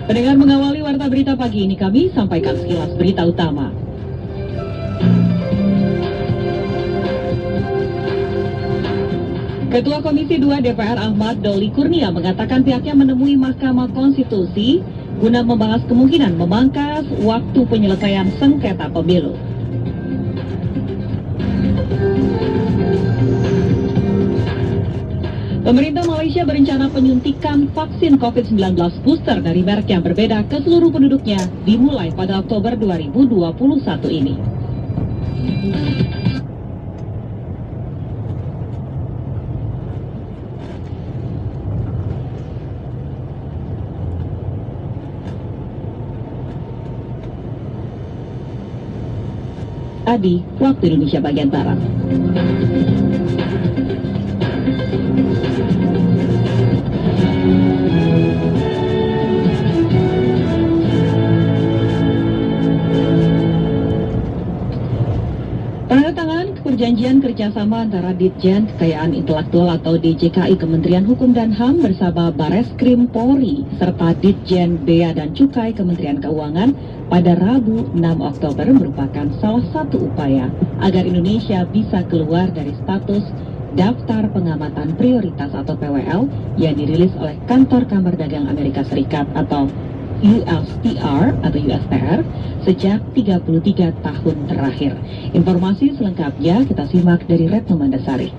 Pendengar, mengawali warta berita pagi ini kami sampaikan sekilas berita utama. Ketua Komisi 2 DPR Ahmad Doli Kurnia mengatakan pihaknya menemui Mahkamah Konstitusi guna membahas kemungkinan memangkas waktu penyelesaian sengketa pemilu. Pemerintah Malaysia berencana penyuntikan vaksin COVID-19 booster dari merek yang berbeda ke seluruh penduduknya dimulai pada Oktober 2021 ini. Adi, waktu Indonesia bagian Barat. Perjanjian kerjasama antara Ditjen Kekayaan Intelektual atau DJKI Kementerian Hukum dan HAM bersama Bareskrim Polri serta Ditjen Bea dan Cukai Kementerian Keuangan pada Rabu 6 Oktober merupakan salah satu upaya agar Indonesia bisa keluar dari status Daftar Pengamatan Prioritas atau PWL yang dirilis oleh Kantor Kamar Dagang Amerika Serikat atau USTR atau USTR sejak 33 tahun terakhir. Informasi selengkapnya kita simak dari Retno Mandasari.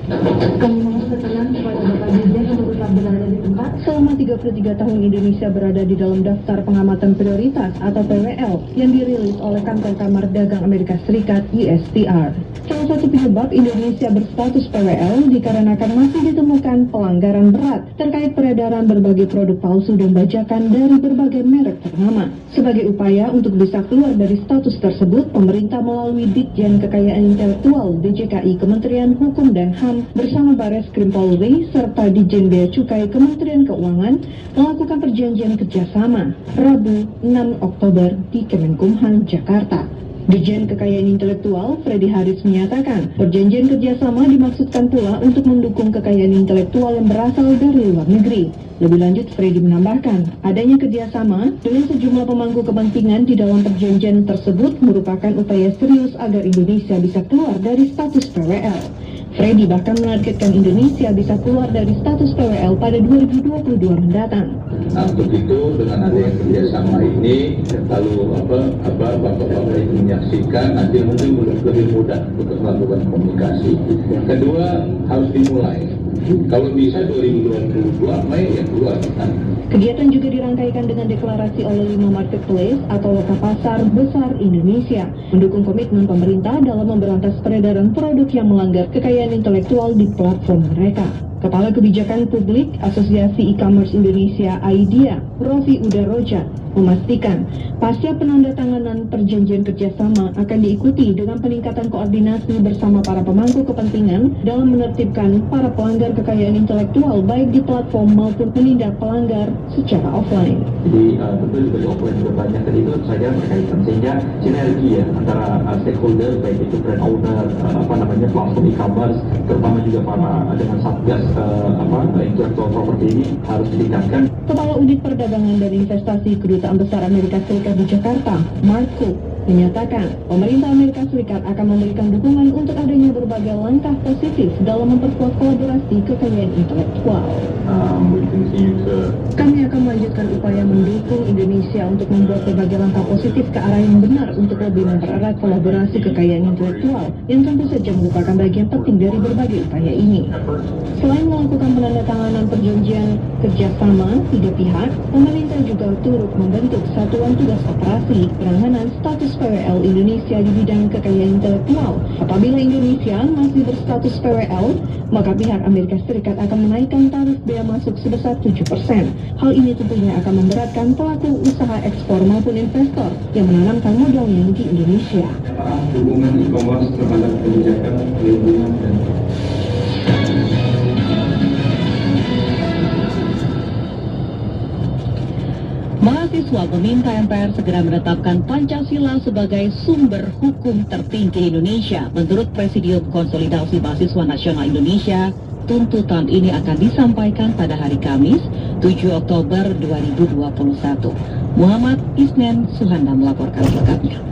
Kami mohon keterangan kepada Bapak Dirjen untuk tetap berada di tempat selama 33 tahun Indonesia berada di dalam Daftar Pengamatan Prioritas atau PWL yang dirilis oleh Kantor Kamar Dagang Amerika Serikat USTR. Salah satu penyebab Indonesia berstatus PWL dikarenakan masih ditemukan pelanggaran berat terkait peredaran berbagai produk palsu dan bajakan dari berbagai merek ternama. Sebagai upaya untuk bisa keluar dari status tersebut, pemerintah melalui Ditjen Kekayaan Intelektual DJKI Kementerian Hukum dan HAM bersama Bareskrim Polri serta Ditjen Bea Cukai Kementerian Keuangan melakukan perjanjian kerjasama Rabu 6 Oktober di Kemenkumham, Jakarta. Ditjen Kekayaan Intelektual Freddy Haris menyatakan perjanjian kerjasama dimaksudkan pula untuk mendukung kekayaan intelektual yang berasal dari luar negeri. Lebih lanjut, Freddy menambahkan adanya kerjasama dengan sejumlah pemangku kepentingan di dalam perjanjian tersebut merupakan upaya serius agar Indonesia bisa keluar dari status PWL. Freddy bahkan menargetkan Indonesia bisa keluar dari status PWL pada 2022 mendatang. Nah, untuk itu dengan adanya kerjasama ini, lalu bapak-bapak ini menyaksikan, nanti mungkin lebih mudah untuk melakukan komunikasi. Yang kedua harus dimulai. Kalau bisa 2022 Mei ya keluar. Kegiatan juga dirangkaikan dengan deklarasi oleh 5 marketplace atau loka pasar besar Indonesia, mendukung komitmen pemerintah dalam memberantas peredaran produk yang melanggar kekayaan intelektual di platform mereka. Kepala Kebijakan Publik Asosiasi E-Commerce Indonesia AIDIA, Rofi Udaroja, memastikan pasca penandatanganan perjanjian kerjasama akan diikuti dengan peningkatan koordinasi bersama para pemangku kepentingan dalam menertibkan para pelanggar kekayaan intelektual baik di platform maupun penindak pelanggar secara offline. Jadi tentu juga di offline juga banyak, tadi itu saya berkaitan sehingga sinergi ya antara stakeholder baik itu brand owner, platform e-commerce, terutama juga para dengan satgas intellectual property ini harus ditingkatkan. Kepala Unit Perdagangan dan Investasi Kedutaan Besar Amerika Serikat di Jakarta, Mark Cook, menyatakan pemerintah Amerika Serikat akan memberikan dukungan untuk adanya berbagai langkah positif dalam memperkuat kolaborasi kekayaan intelektual. Kami akan melanjutkan upaya mendukung Indonesia untuk membuat berbagai langkah positif ke arah yang benar untuk lebih mempererat kolaborasi kekayaan intelektual yang tentu saja merupakan bagian penting dari berbagai upaya ini. Selain melakukan penandatanganan perjanjian kerjasama tiga pihak, pemerintah juga turut membentuk Satuan Tugas Operasi Penanganan Status PWL Indonesia di bidang kekayaan intelektual. Apabila Indonesia masih berstatus PWL, maka pihak Amerika Serikat akan menaikkan tarif bea masuk sebesar 7%. Hal ini tentunya akan memberatkan pelaku usaha ekspor maupun investor yang menanamkan modalnya di Indonesia. Hubungan e-commerce terhadap kebijakan perlindungan dan Mahasiswa meminta MPR segera menetapkan Pancasila sebagai sumber hukum tertinggi Indonesia. Menurut Presidium Konsolidasi Mahasiswa Nasional Indonesia, tuntutan ini akan disampaikan pada hari Kamis, 7 Oktober 2021. Muhammad Isnen Suhanda melaporkan selengkapnya.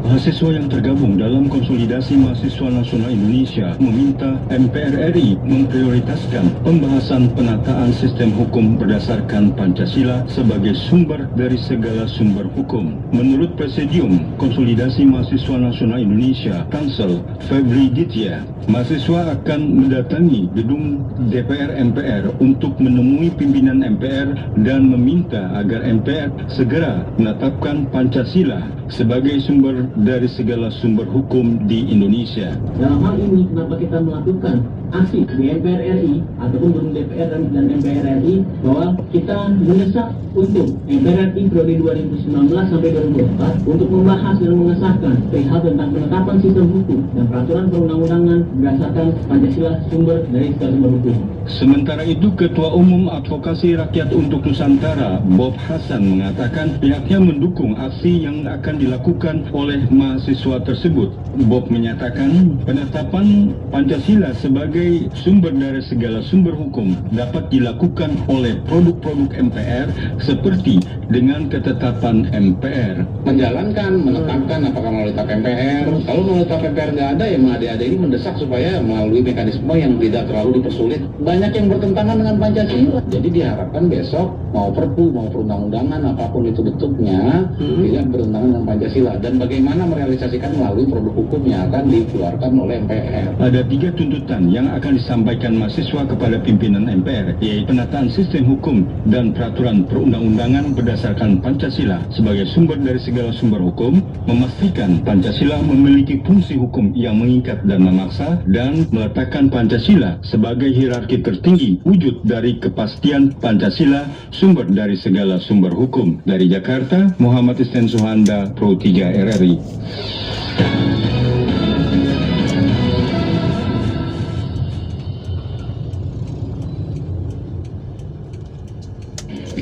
Mahasiswa yang tergabung dalam Konsolidasi Mahasiswa Nasional Indonesia meminta MPR RI memprioritaskan pembahasan penataan sistem hukum berdasarkan Pancasila sebagai sumber dari segala sumber hukum. Menurut Presidium Konsolidasi Mahasiswa Nasional Indonesia, Tansel Febri Ditya, mahasiswa akan mendatangi gedung DPR MPR untuk menemui pimpinan MPR dan meminta agar MPR segera menetapkan Pancasila sebagai sumber dari segala sumber hukum di Indonesia. Dalam hal ini, kenapa kita melakukan aksi di MPR RI ataupun gedung DPR dan MPR RI, bahwa kita mendesak untuk MPR RI periode 2019 sampai 2024 untuk membahas dan mengesahkan perihal tentang penetapan sistem hukum dan peraturan perundang-undangan berdasarkan Pancasila sumber dari segala sumber hukum. Sementara itu, Ketua Umum Advokasi Rakyat untuk Nusantara, Bob Hasan, mengatakan pihaknya mendukung aksi yang akan dilakukan oleh mahasiswa tersebut. Bob menyatakan penetapan Pancasila sebagai sumber dari segala sumber hukum dapat dilakukan oleh produk-produk MPR seperti dengan ketetapan MPR. Menjalankan, menetapkan apakah melalui TAP MPR. Kalau melalui TAP MPR nggak ada, ya adik-adik ini mendesak supaya melalui mekanisme yang tidak terlalu dipersulit. Banyak yang bertentangan dengan Pancasila. Jadi diharapkan besok mau perpu, mau perundang-undangan, apapun itu bentuknya, tidak bertentangan dengan Pancasila. Dan bagaimana merealisasikan melalui produk hukum yang akan dikeluarkan oleh MPR. Ada 3 tuntutan yang akan disampaikan mahasiswa kepada pimpinan MPR, yaitu penataan sistem hukum dan peraturan perundang-undangan berdasarkan Pancasila sebagai sumber dari segala sumber hukum, memastikan Pancasila memiliki fungsi hukum yang mengikat dan memaksa, dan meletakkan Pancasila sebagai hierarki tertinggi wujud dari kepastian Pancasila sumber dari segala sumber hukum. Dari Jakarta, Muhammad Isnen Suhanda, Pro 3 RRI.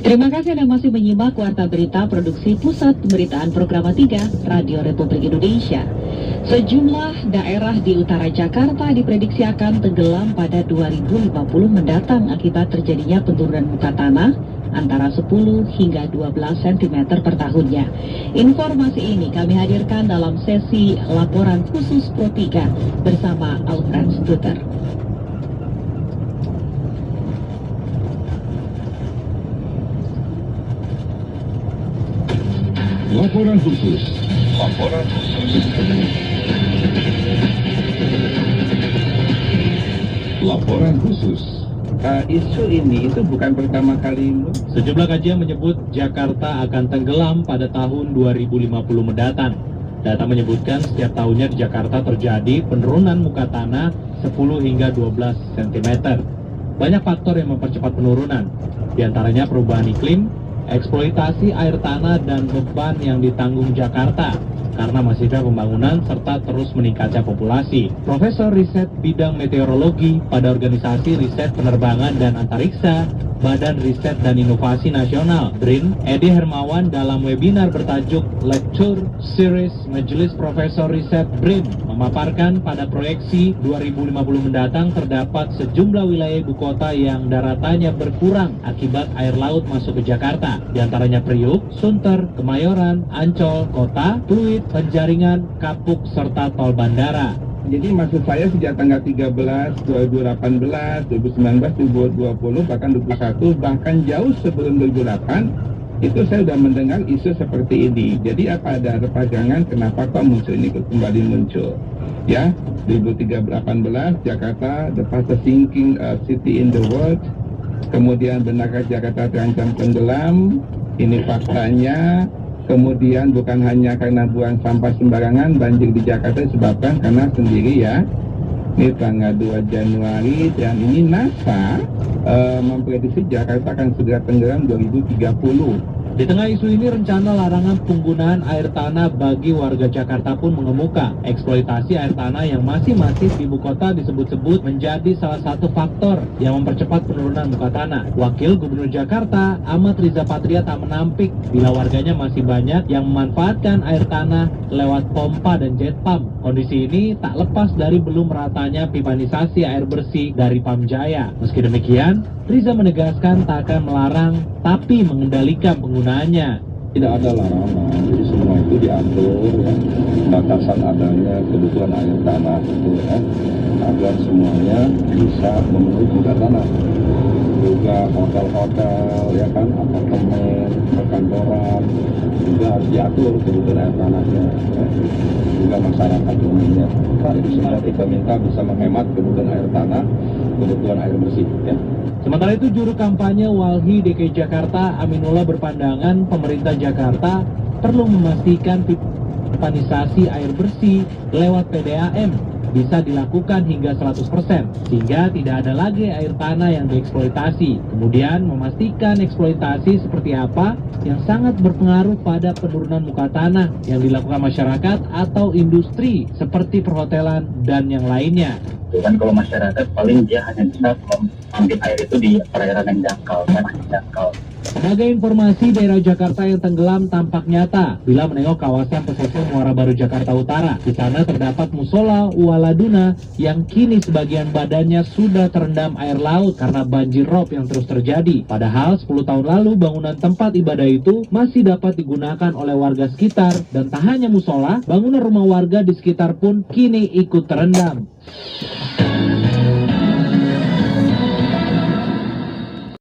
Terima kasih Anda masih menyimak Warta Berita Produksi Pusat Pemberitaan Programa 3 Radio Republik Indonesia. Sejumlah daerah di utara Jakarta diprediksi akan tenggelam pada 2050 mendatang akibat terjadinya penurunan muka tanah antara 10 hingga 12 cm per tahunnya. Informasi ini kami hadirkan dalam sesi laporan khusus Pro 3 bersama Alfred Stuter. Laporan khusus. Laporan khusus. Laporan khusus. Isu ini itu bukan pertama kali. Sejumlah kajian menyebut Jakarta akan tenggelam pada tahun 2050 mendatang. Data menyebutkan setiap tahunnya di Jakarta terjadi penurunan muka tanah 10 hingga 12 cm. Banyak faktor yang mempercepat penurunan, di antaranya perubahan iklim, eksploitasi air tanah, dan beban yang ditanggung Jakarta karena masifnya pembangunan serta terus meningkatnya populasi. Profesor riset bidang meteorologi pada Organisasi Riset Penerbangan dan Antariksa Badan Riset dan Inovasi Nasional BRIN, Edi Hermawan, dalam webinar bertajuk Lecture Series Majelis Profesor Riset BRIN memaparkan pada proyeksi 2050 mendatang terdapat sejumlah wilayah ibu kota yang daratannya berkurang akibat air laut masuk ke Jakarta, diantaranya Priuk, Sunter, Kemayoran, Ancol, Kota, Pluit, Penjaringan, Kapuk, serta tol bandara. Jadi maksud saya sejak tanggal 13, 2018, 2019, 2020, bahkan 2021, bahkan jauh sebelum 2008, itu saya sudah mendengar isu seperti ini. Jadi apa ada pajangan kenapa kok muncul ini kembali muncul? Ya, 2018 Jakarta the fastest sinking city in the world. Kemudian benarkah Jakarta terancam tenggelam? Ini faktanya. Kemudian bukan hanya karena buang sampah sembarangan, banjir di Jakarta disebabkan karena sendiri ya. Ini tanggal 2 Januari dan ini NASA memprediksi Jakarta akan segera tenggelam 2030. Di tengah isu ini, rencana larangan penggunaan air tanah bagi warga Jakarta pun mengemuka. Eksploitasi air tanah yang masih masif di ibu kota disebut-sebut menjadi salah satu faktor yang mempercepat penurunan muka tanah. Wakil Gubernur Jakarta, Ahmad Riza Patria, tak menampik bila warganya masih banyak yang memanfaatkan air tanah lewat pompa dan jet pump. Kondisi ini tak lepas dari belum meratanya pipanisasi air bersih dari Pamjaya. Meski demikian, Riza menegaskan tak akan melarang, tapi mengendalikan penggunaannya. Tidak ada larangan, jadi semua itu diatur ya, batasan adanya kebutuhan air tanah itu ya, agar semuanya bisa memenuhi kebutuhan tanah. Juga hotel-hotel ya kan, apartemen, perkantoran juga harus diatur kebutuhan air tanahnya ya. Juga masyarakat umumnya. Jadi semua kita minta bisa menghemat kebutuhan air tanah, kebutuhan air bersih ya. Sementara itu, juru kampanye Walhi DKI Jakarta Aminullah berpandangan pemerintah Jakarta perlu memastikan pipanisasi air bersih lewat PDAM bisa dilakukan hingga 100%, sehingga tidak ada lagi air tanah yang dieksploitasi. Kemudian memastikan eksploitasi seperti apa yang sangat berpengaruh pada penurunan muka tanah yang dilakukan masyarakat atau industri seperti perhotelan dan yang lainnya. Kan kalau masyarakat paling dia hanya bisa mengambil air itu di perairan yang dangkal, tanah yang dangkal. Sebagai informasi, daerah Jakarta yang tenggelam tampak nyata bila menengok kawasan pesisir Muara Baru Jakarta Utara. Di sana terdapat musola Waladuna yang kini sebagian badannya sudah terendam air laut karena banjir rob yang terus terjadi. Padahal 10 tahun lalu bangunan tempat ibadah itu masih dapat digunakan oleh warga sekitar, dan tak hanya musola, bangunan rumah warga di sekitar pun kini ikut terendam.